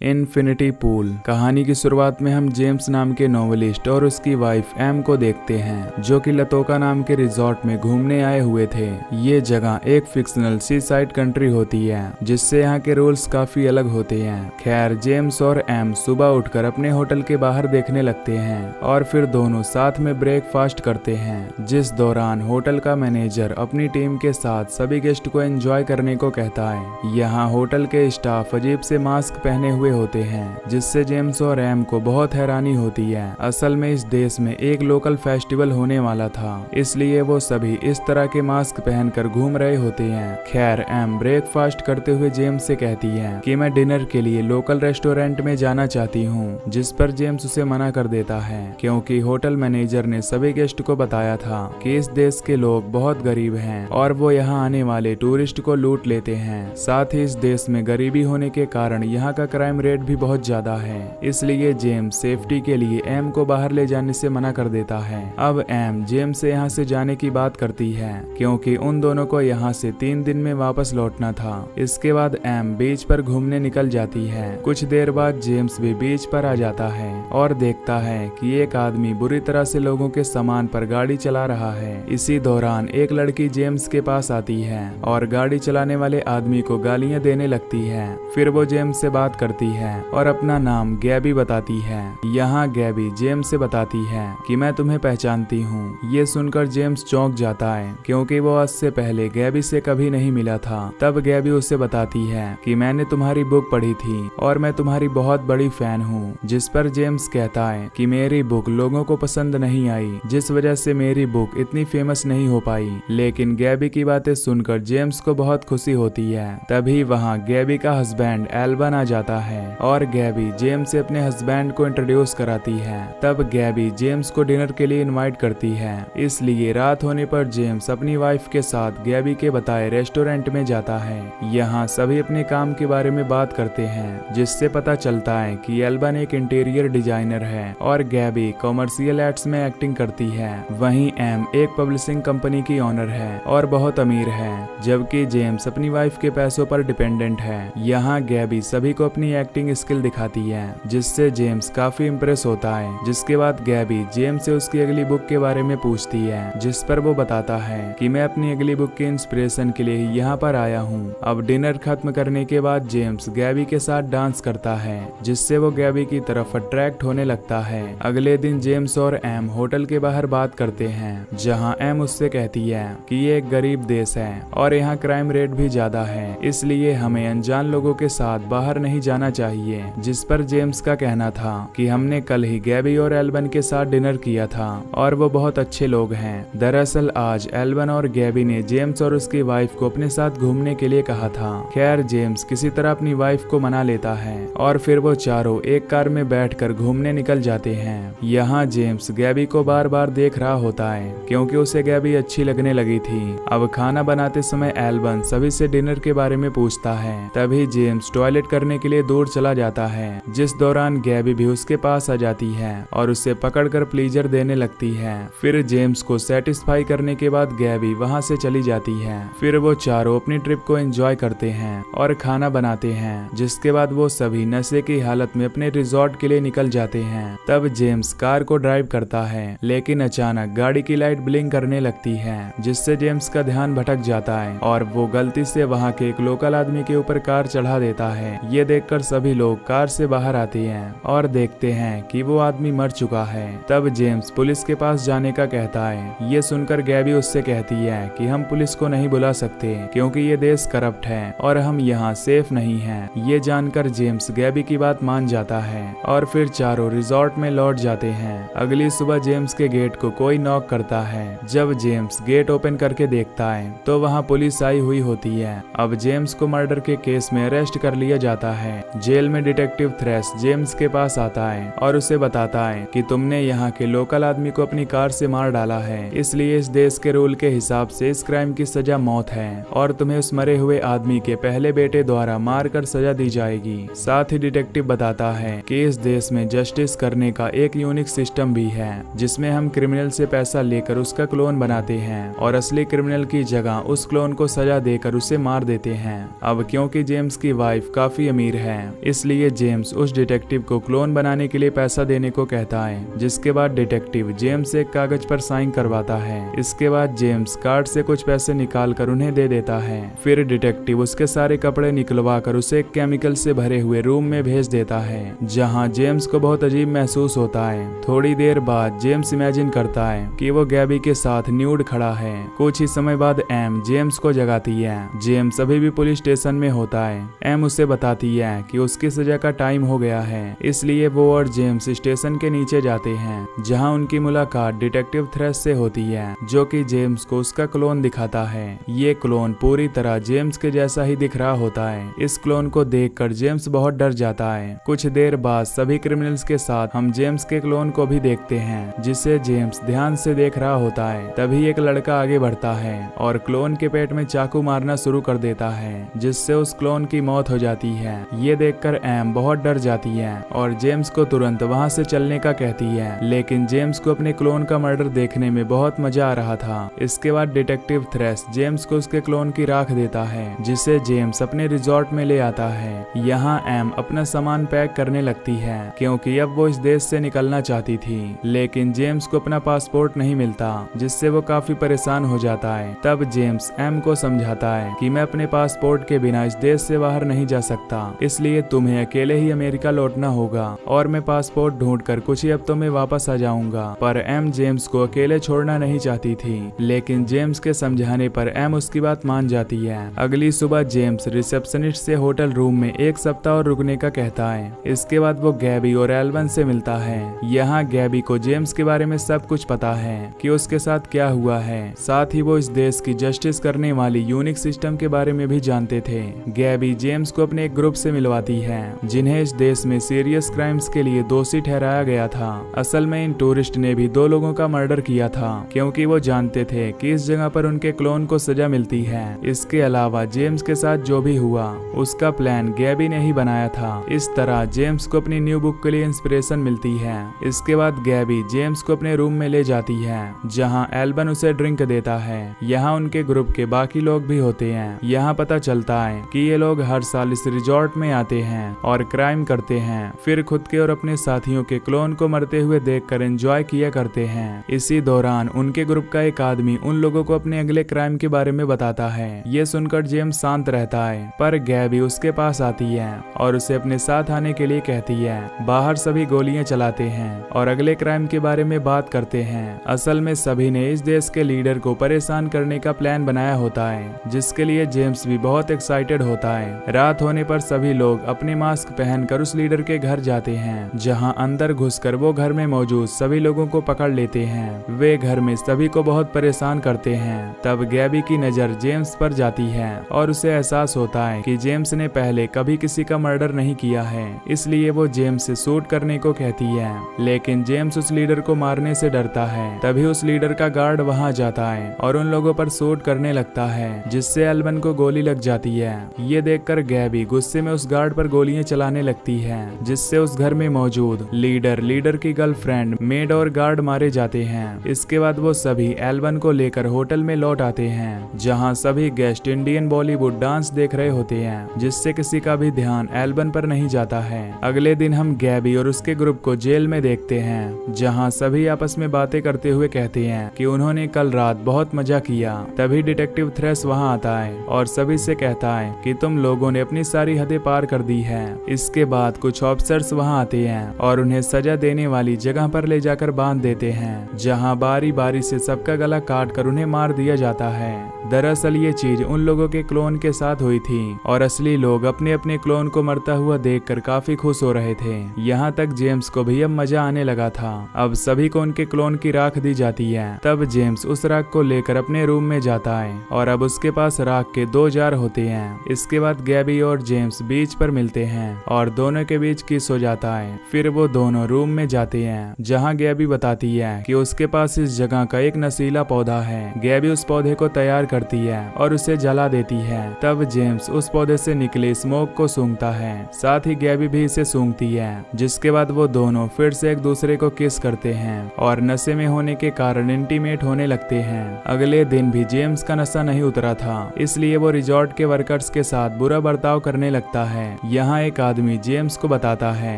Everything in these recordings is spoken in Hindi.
Infinity pool. कहानी की शुरुआत में हम जेम्स नाम के नॉवेलिस्ट और उसकी वाइफ एम को देखते हैं, जो कि लतोका नाम के रिजॉर्ट में घूमने आए हुए थे। ये जगह एक फिक्शनल सी साइड कंट्री होती है, जिससे यहाँ के रूल्स काफी अलग होते हैं। खैर, जेम्स और एम सुबह उठकर अपने होटल के बाहर देखने लगते हैं और फिर दोनों साथ में ब्रेकफास्ट करते हैं, जिस दौरान होटल का मैनेजर अपनी टीम के साथ सभी गेस्ट को एंजॉय करने को कहता है। यहाँ होटल के स्टाफ अजीब से मास्क पहने हुए होते हैं, जिससे जेम्स और एम को बहुत हैरानी होती है। असल में इस देश में एक लोकल फेस्टिवल होने वाला था, इसलिए वो सभी इस तरह के मास्क पहनकर घूम रहे होते हैं। खैर, एम ब्रेकफास्ट करते हुए जेम्स से कहती है कि मैं डिनर के लिए लोकल रेस्टोरेंट में जाना चाहती हूँ, जिस पर जेम्स उसे मना कर देता है, क्योंकि होटल मैनेजर ने सभी गेस्ट को बताया था कि इस देश के लोग बहुत गरीब हैं और वो यहाँ आने वाले टूरिस्ट को लूट लेते हैं। साथ ही इस देश में गरीबी होने के कारण यहाँ का क्राइम रेट भी बहुत ज्यादा है, इसलिए जेम्स सेफ्टी के लिए एम को बाहर ले जाने से मना कर देता है। अब एम जेम्स से यहाँ से जाने की बात करती है, क्योंकि उन दोनों को यहाँ से 3 दिन में वापस लौटना था। इसके बाद एम बीच पर घूमने निकल जाती है। कुछ देर बाद जेम्स भी बीच पर आ जाता है और देखता है कि एक आदमी बुरी तरह से लोगों के सामान पर गाड़ी चला रहा है। इसी दौरान एक लड़की जेम्स के पास आती है और गाड़ी चलाने वाले आदमी को गालियां देने लगती है। फिर वो जेम्स से बात करती है और अपना नाम गैबी बताती है। यहाँ गैबी जेम्स से बताती है कि मैं तुम्हें पहचानती हूँ। ये सुनकर जेम्स चौंक जाता है, क्योंकि वो आज से पहले गैबी से कभी नहीं मिला था। तब गैबी उससे बताती है कि मैंने तुम्हारी बुक पढ़ी थी और मैं तुम्हारी बहुत बड़ी फैन हूँ। जिस पर जेम्स कहता है कि मेरी बुक लोगों को पसंद नहीं आई, जिस वजह से मेरी बुक इतनी फेमस नहीं हो पाई। लेकिन गैबी की बातें सुनकर जेम्स को बहुत खुशी होती है। तभी वहाँ गैबी का हस्बैंड एल्बन आ जाता है और गैबी जेम्स से अपने हस्बैंड को इंट्रोड्यूस कराती है। तब गैबी जेम्स को डिनर के लिए इनवाइट करती है, इसलिए रात होने पर जेम्स अपनी वाइफ के साथ गैबी के बताए रेस्टोरेंट में जाता है। यहाँ सभी अपने काम के बारे में बात करते हैं, जिससे पता चलता है कि एल्बन एक इंटीरियर डिजाइनर है और गैबी कॉमर्शियल एड्स में एक्टिंग करती है। वहीं एम एक पब्लिशिंग कंपनी की ओनर है और बहुत अमीर है, जबकि जेम्स अपनी वाइफ के पैसों पर डिपेंडेंट है। यहाँ गैबी सभी को अपनी एक्टिंग स्किल दिखाती है, जिससे जेम्स काफी इम्प्रेस होता है। जिसके बाद गैबी जेम्स से उसकी अगली बुक के बारे में पूछती है, जिस पर वो बताता है कि मैं अपनी अगली बुक के इंस्पिरेशन के लिए यहाँ पर आया हूँ। अब डिनर खत्म करने के बाद जेम्स गैबी के साथ डांस करता है, जिससे वो गैबी की तरफ अट्रैक्ट होने लगता है। अगले दिन जेम्स और एम होटल के बाहर बात करते हैं, जहाँ एम उससे कहती है कि ये एक गरीब देश है और यहाँ क्राइम रेट भी ज्यादा है, इसलिए हमें अनजान लोगों के साथ बाहर नहीं जाना चाहिए। जिस पर जेम्स का कहना था कि हमने कल ही गैबी और एल्बन के साथ डिनर किया था और वो बहुत अच्छे लोग हैं। दरअसल आज एल्बन और गैबी ने जेम्स और उसकी वाइफ को अपने साथ घूमने के लिए कहा था। खैर, जेम्स किसी तरह अपनी वाइफ को मना लेता है और फिर वो चारों एक कार में बैठकर घूमने निकल जाते हैं। यहाँ जेम्स गैबी को बार बार देख रहा होता है, क्योंकि उसे गैबी अच्छी लगने लगी थी। अब खाना बनाते समय एल्बन सभी से डिनर के बारे में पूछता है। तभी जेम्स टॉयलेट करने के लिए दूर चला जाता है, जिस दौरान गैबी भी उसके पास आ जाती है और उसे पकड़कर प्लीजर देने लगती है। फिर जेम्स को सेटिस्फाई करने के बाद गैबी वहां से चली जाती है। फिर वो चारों अपनी ट्रिप को एंजॉय करते हैं और खाना बनाते हैं, जिसके बाद वो सभी नशे की हालत में अपने रिजॉर्ट के लिए निकल जाते हैं। तब जेम्स कार को ड्राइव करता है, लेकिन अचानक गाड़ी की लाइट ब्लिंक करने लगती है, जिससे जेम्स का ध्यान भटक जाता है और वो गलती से वहाँ के एक लोकल आदमी के ऊपर कार चढ़ा देता है। ये देखकर सभी लोग कार से बाहर आते हैं और देखते हैं कि वो आदमी मर चुका है। तब जेम्स पुलिस के पास जाने का कहता है। ये सुनकर गैबी उससे कहती है कि हम पुलिस को नहीं बुला सकते, क्योंकि ये देश करप्ट है और हम यहाँ सेफ नहीं हैं। ये जानकर जेम्स गैबी की बात मान जाता है और फिर चारों रिजॉर्ट में लौट जाते हैं। अगली सुबह जेम्स के गेट को कोई नॉक करता है। जब जेम्स गेट ओपन करके देखता है तो वहाँ पुलिस आई हुई होती है। अब जेम्स को मर्डर के केस में अरेस्ट कर लिया जाता है। जेल में डिटेक्टिव थ्रेस जेम्स के पास आता है और उसे बताता है कि तुमने यहाँ के लोकल आदमी को अपनी कार से मार डाला है, इसलिए इस देश के रूल के हिसाब से इस क्राइम की सजा मौत है और तुम्हें उस मरे हुए आदमी के पहले बेटे द्वारा मारकर सजा दी जाएगी। साथ ही डिटेक्टिव बताता है कि इस देश में जस्टिस करने का एक यूनिक सिस्टम भी है, जिसमें हम क्रिमिनल से पैसा लेकर उसका क्लोन बनाते हैं और असली क्रिमिनल की जगह उस क्लोन को सजा देकर उसे मार देते हैं। अब क्योंकि जेम्स की वाइफ काफी अमीर है इसलिए जेम्स उस डिटेक्टिव को क्लोन बनाने के लिए पैसा देने को कहता है, जिसके बाद डिटेक्टिव जेम्स से एक कागज पर साइन करवाता है। इसके बाद जेम्स कार्ड से कुछ पैसे निकाल कर उन्हें दे देता है। फिर डिटेक्टिव उसके सारे कपड़े निकलवा कर उसे एक केमिकल से भरे हुए रूम में भेज देता है, जहाँ जेम्स को बहुत अजीब महसूस होता है। थोड़ी देर बाद जेम्स इमेजिन करता है कि वो गैबी के साथ न्यूड खड़ा है। कुछ ही समय बाद एम जेम्स को जगाती है। जेम्स अभी भी पुलिस स्टेशन में होता है। एम उसे बताती है कि उसकी सजा का टाइम हो गया है, इसलिए वो और जेम्स स्टेशन के नीचे जाते हैं, जहां उनकी मुलाकात डिटेक्टिव थ्रेश से होती है, जो कि जेम्स को उसका क्लोन दिखाता है। ये क्लोन पूरी तरह जेम्स के जैसा ही दिख रहा होता है। इस क्लोन को देखकर जेम्स बहुत डर जाता है। कुछ देर बाद सभी क्रिमिनल्स के साथ हम जेम्स के क्लोन को भी देखते हैं, जिसे जेम्स ध्यान से देख रहा होता है। तभी एक लड़का आगे बढ़ता है और क्लोन के पेट में चाकू मारना शुरू कर देता है, जिससे उस क्लोन की मौत हो जाती है। ये देखकर एम बहुत डर जाती है और जेम्स को तुरंत वहां से चलने का कहती है, लेकिन जेम्स को अपने क्लोन का मर्डर देखने में बहुत मजा आ रहा था। इसके बाद डिटेक्टिव थ्रेश जेम्स को उसके क्लोन की राख देता है, जिसे जेम्स अपने रिजॉर्ट में ले आता है। यहाँ एम अपना सामान पैक करने लगती है, क्योंकि अब वो इस देश से निकलना चाहती थी, लेकिन जेम्स को अपना पासपोर्ट नहीं मिलता, जिससे वो काफी परेशान हो जाता है। तब जेम्स एम को समझाता है कि मैं अपने पासपोर्ट के बिना इस देश से बाहर नहीं जा सकता, इसलिए तुम्हें अकेले ही अमेरिका लौटना होगा और मैं पासपोर्ट ढूंढकर कुछ ही हफ्तों में वापस आ जाऊंगा। पर एम जेम्स को अकेले छोड़ना नहीं चाहती थी, लेकिन जेम्स के समझाने पर एम उसकी बात मान जाती है। अगली सुबह जेम्स रिसेप्शनिस्ट से होटल रूम में एक सप्ताह और रुकने का कहता है। इसके बाद वो गैबी और एल्वन से मिलता है। यहाँ गैबी को जेम्स के बारे में सब कुछ पता है कि उसके साथ क्या हुआ है। साथ ही वो इस देश की जस्टिस करने वाली यूनिक सिस्टम के बारे में भी जानते थे। गैबी जेम्स को अपने एक ग्रुप से मिलवाती है, जिन्हें इस देश में सीरियस क्राइम्स के लिए दोषी ठहराया गया था। असल में इन टूरिस्ट ने भी 2 लोगों का मर्डर किया था, क्योंकि वो जानते थे कि इस जगह पर उनके क्लोन को सजा मिलती है। इसके अलावा जेम्स के साथ जो भी हुआ उसका प्लान गैबी ने ही बनाया था। इस तरह जेम्स को अपनी न्यू बुक के लिए इंस्पिरेशन मिलती है। इसके बाद गैबी जेम्स को अपने रूम में ले जाती है, जहाँ एल्बन उसे ड्रिंक देता है। यहाँ उनके ग्रुप के बाकी लोग भी होते हैं। यहाँ पता चलता है कि ये लोग हर साल इस रिजॉर्ट में आते हैं और क्राइम करते हैं, फिर खुद के और अपने साथियों के क्लोन को मरते हुए देखकर एंजॉय किया करते हैं। इसी दौरान उनके ग्रुप का एक आदमी उन लोगों को अपने अगले क्राइम के बारे में बताता है। ये सुनकर जेम्स शांत रहता है, पर गैबी उसके पास आती है और उसे अपने साथ आने के लिए कहती है। बाहर सभी गोलियां चलाते हैं और अगले क्राइम के बारे में बात करते हैं। असल में सभी ने इस देश के लीडर को परेशान करने का प्लान बनाया होता है, जिसके लिए जेम्स भी बहुत एक्साइटेड होता है। रात होने पर सभी लोग अपने मास्क पहनकर उस लीडर के घर जाते हैं, जहां अंदर घुसकर वो घर में मौजूद सभी लोगों को पकड़ लेते हैं। वे घर में सभी को बहुत परेशान करते हैं। तब गैबी की नजर जेम्स पर जाती है और उसे एहसास होता है कि जेम्स ने पहले कभी किसी का मर्डर नहीं किया है, इसलिए वो जेम्स से शूट करने को कहती है। लेकिन जेम्स उस लीडर को मारने से डरता है। तभी उस लीडर का गार्ड वहां जाता है और उन लोगों पर शूट करने लगता है, जिससे एल्बन को गोली लग जाती है। ये देखकर गैबी गुस्से में उस गार्ड पर गोलियां चलाने लगती है, जिससे उस घर में मौजूद लीडर की गर्लफ्रेंड, मेड और गार्ड मारे जाते हैं। इसके बाद वो सभी एल्बन को लेकर होटल में लौट आते हैं, जहां सभी गेस्ट इंडियन बॉलीवुड डांस देख रहे होते हैं, जिससे किसी का भी ध्यान एल्बन पर नहीं जाता है। अगले दिन हम गैबी और उसके ग्रुप को जेल में देखते हैं, जहां सभी आपस में बातें करते हुए कहते हैं कि उन्होंने कल रात बहुत मजा किया। तभी डिटेक्टिव थ्रेश वहां आता है और सभी से कहता है कि तुम लोगों ने अपनी सारी हदें पार कर दी है। इसके बाद कुछ ऑफिसर्स वहां आते हैं और उन्हें सजा देने वाली जगह पर ले जाकर बांध देते हैं, जहां बारी बारी से सबका गला काट कर उन्हें मार दिया जाता है। दरअसल ये चीज उन लोगों के क्लोन के साथ हुई थी और असली लोग अपने अपने क्लोन को मरता हुआ देखकर काफी खुश हो रहे थे। यहाँ तक जेम्स को भी अब मजा आने लगा था। अब सभी को उनके क्लोन की राख दी जाती है। तब जेम्स उस राख को लेकर अपने रूम में जाता है और अब उसके पास राख के 2 जार होते हैं। इसके बाद गैबी और जेम्स बीच पर मिलते हैं और दोनों के बीच किस हो जाता है। फिर वो दोनों रूम में जाते हैं, जहाँ गैबी बताती है कि उसके पास इस जगह का एक नशीला पौधा है। गैबी उस पौधे को तैयार करती है और उसे जला देती है। तब जेम्स उस पौधे से निकले स्मोक को सूंघता है, साथ ही गैबी भी इसे सूंघती है, जिसके बाद वो दोनों फिर से एक दूसरे को किस करते हैं और नशे में होने के कारण इंटीमेट होने लगते हैं। अगले दिन भी जेम्स का नशा नहीं उतरा था, इसलिए वो रिजॉर्ट के वर्कर्स के साथ बुरा बर्ताव करने लगता है। यहाँ एक आदमी जेम्स को बताता है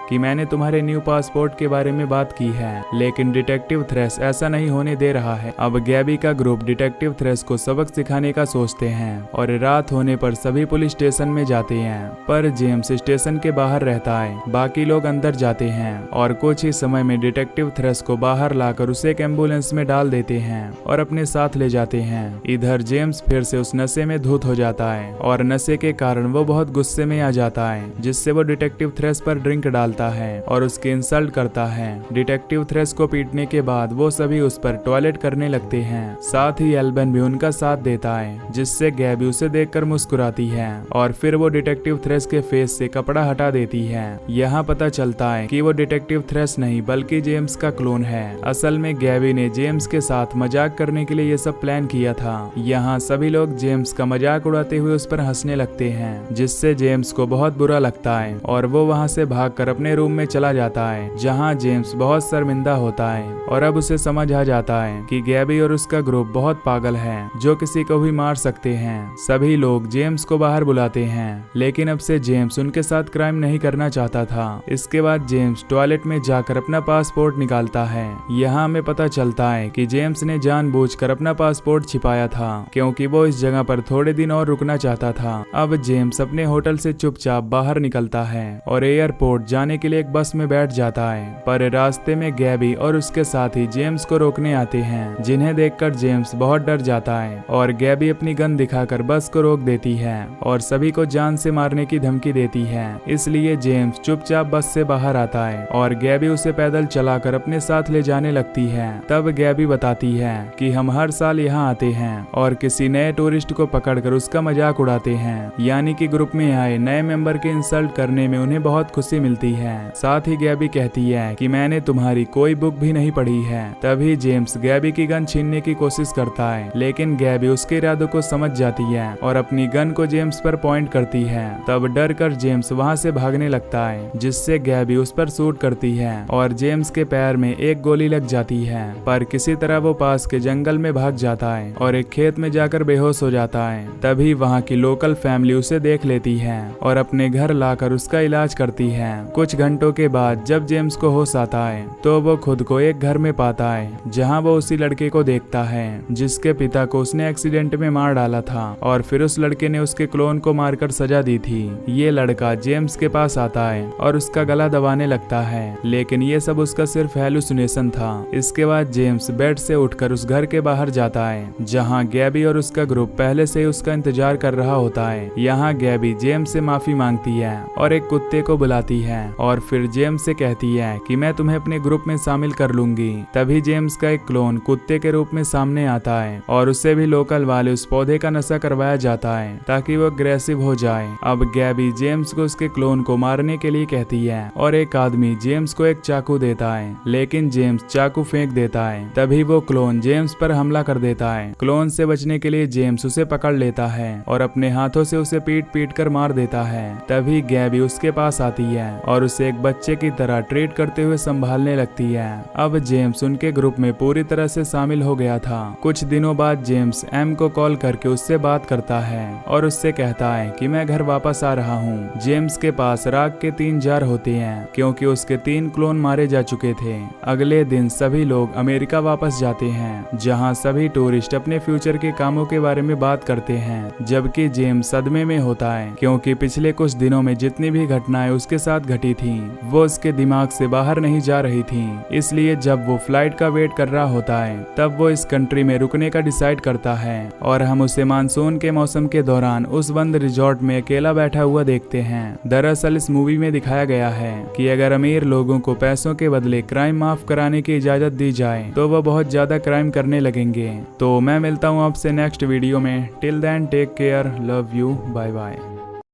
कि मैंने तुम्हारे न्यू पासपोर्ट के बारे में बात की है, लेकिन डिटेक्टिव थ्रेस ऐसा नहीं होने दे रहा है। अब गैबी का ग्रुप डिटेक्टिव थ्रेस को सबक सिखाने का सोचते हैं और रात होने पर सभी पुलिस स्टेशन में जाते हैं, पर जेम्स स्टेशन के बाहर रहता है। बाकी लोग अंदर जाते हैं और कुछ ही समय में डिटेक्टिव थ्रेस को बाहर लाकर उसे एक एम्बुलेंस में डाल देते हैं और अपने साथ ले जाते हैं। इधर जेम्स फिर से उस नशे में धुत हो जाता है और नशे के कारण वो बहुत गुस्से में आ जाता है, जिससे वो डिटेक्टिव थ्रेस पर ड्रिंक डालता है और उसकी इंसल्ट करता है। डिटेक्टिव थ्रेस को पीटने के बाद वो सभी उस पर टॉयलेट करने लगते हैं। साथ ही एल्बन भी उनका साथ देता है, जिससे गैबी उसे देखकर मुस्कुराती है और फिर वो डिटेक्टिव थ्रेस के फेस से कपड़ा हटा देती है। यहाँ पता चलता है कि वो डिटेक्टिव थ्रेस नहीं बल्कि जेम्स का क्लोन है। असल में गैबी ने जेम्स के साथ मजाक करने के लिए ये सब प्लान किया था। यहाँ सभी लोग जेम्स का मजाक उड़ाते हुए उस पर हंसने लगते हैं, जिससे जेम्स को बहुत बुरा लगता है और वो वहाँ से भागकर अपने रूम में चला जाता है, जहाँ जेम्स बहुत शर्मिंदा होता है और अब उसे समझ आ जाता है कि गैबी और उसका ग्रुप बहुत पागल है, जो किसी को भी मार सकते हैं। सभी लोग जेम्स को बाहर बुलाते हैं, लेकिन अब से जेम्स उनके साथ क्राइम नहीं करना चाहता था। इसके बाद जेम्स टॉयलेट में जाकर अपना पासपोर्ट निकालता है। यहाँ हमें पता चलता है कि जेम्स ने जानबूझकर अपना पासपोर्ट छिपाया था, क्योंकि वो इस जगह पर थोड़े दिन और रुकना चाहता था। अब जेम्स अपने होटल से चुपचाप बाहर निकलता है और एयरपोर्ट जाने के लिए एक बस में बैठ जाता है, पर रास्ते में गैबी और उसके साथी जेम्स को रोकने आते हैं, जिन्हें देखकर जेम्स बहुत डर जाता है और गैबी अपनी गन दिखाकर बस को रोक देती है और सभी को जान से मारने की धमकी देती है। इसलिए जेम्स चुपचाप बस से बाहर आता है और गैबी उसे पैदल चलाकर अपने साथ ले जाने लगती है। तब गैबी बताती है कि हम हर साल यहाँ आते हैं और किसी नए टूरिस्ट को पकड़कर उसका मजाक उड़ाते हैं, यानी कि ग्रुप में आए नए मेंबर के इंसल्ट करने में उन्हें बहुत खुशी मिलती है। साथ ही गैबी कहती है कि मैंने तुम्हारी कोई बुक भी नहीं पढ़ी है। तभी जेम्स गैबी की गन छीनने की कोशिश करता है, लेकिन गैबी उसके इरादों को समझ जाती है और अपनी गन को जेम्स पर पॉइंट करती है। तब डर कर जेम्स वहाँ से भागने लगता है, जिससे गैबी उस पर शूट करती है और जेम्स के पैर में एक गोली लग जाती है, पर किसी तरह वो पास के जंगल में भाग जाता है और एक खेत में जाकर बेहोश हो जाता है। तभी वहाँ की लोकल फैमिली उसे देख लेती है और अपने घर लाकर उसका इलाज करती है। कुछ घंटों के बाद जब जेम्स को होश आता है तो वो खुद को एक घर में पाता है, जहाँ वो उसी लड़के को देखता है जिसके पिता को उसने एक्सीडेंट में मार डाला था और फिर उस लड़के ने उसके क्लोन को मारकर सजा दी थी। ये लड़का जेम्स के पास आता है और उसका गला दबाने लगता है, लेकिन ये सब उसका सिर्फ हेलुसिनेशन था। इसके बाद जेम्स बेड से उठकर उस घर के बाहर जाता है, जहाँ गैबी और उसका ग्रुप पहले से ही उसका इंतजार कर रहा होता है। यहाँ गैबी जेम्स से माफी मांगती है और एक कुत्ते को बुलाती है और फिर जेम्स से कहती है कि मैं तुम्हें अपने ग्रुप में शामिल कर लूंगी। तभी जेम्स का एक क्लोन कुत्ते के रूप में सामने आता है और उससे भी लोकल वाले उस पौधे का नशा करवाया जाता है ताकि वो अग्रेसिव हो जाए। अब गैबी जेम्स को उसके क्लोन को मारने के लिए कहती है और एक आदमी जेम्स को एक चाकू देता है, लेकिन जेम्स चाकू फेंक देता है। तभी वो क्लोन जेम्स पर हमला कर देता है। क्लोन से बचने के लिए जेम्स उसे पकड़ लेता है और अपने हाथों से उसे पीट पीट कर मार देता है। तभी गैबी उसके पास आती है और उसे एक बच्चे की तरह ट्रीट करते हुए संभालने लगती है। अब जेम्स उनके ग्रुप में पूरी तरह से शामिल हो गया था। कुछ दिनों बाद जेम्स एम को कॉल करके उससे बात करता है और उससे कहता है कि मैं घर वापस आ रहा हूँ। जेम्स के पास राख के 3 जार होते हैं, क्योंकि उसके 3 क्लोन मारे जा चुके थे। अगले दिन सभी लोग अमेरिका वापस जाते हैं, जहाँ सभी टूरिस्ट अपने फ्यूचर के कामों के बारे में बात करते हैं, जबकि जेम्स सदमे में होता है, क्योंकि पिछले कुछ दिनों में जितनी भी घटनाएं उसके साथ घटी थी वो उसके दिमाग से बाहर नहीं जा रही थी। इसलिए जब वो फ्लाइट का वेट कर रहा होता है तब वो इस कंट्री में रुकने का डिसाइड करता है और हम उसे मानसून के मौसम के दौरान उस बंद रिजॉर्ट में अकेला बैठा हुआ देखते हैं। दरअसल इस मूवी में दिखाया गया है कि अगर अमीर लोगों को पैसों के बदले क्राइम माफ कराने की इजाजत दी जाए तो वो बहुत ज्यादा क्राइम करने लगेंगे। तो मैं मिलता हूँ आपसे नेक्स्ट वीडियो में। Till then take care, love you, bye bye.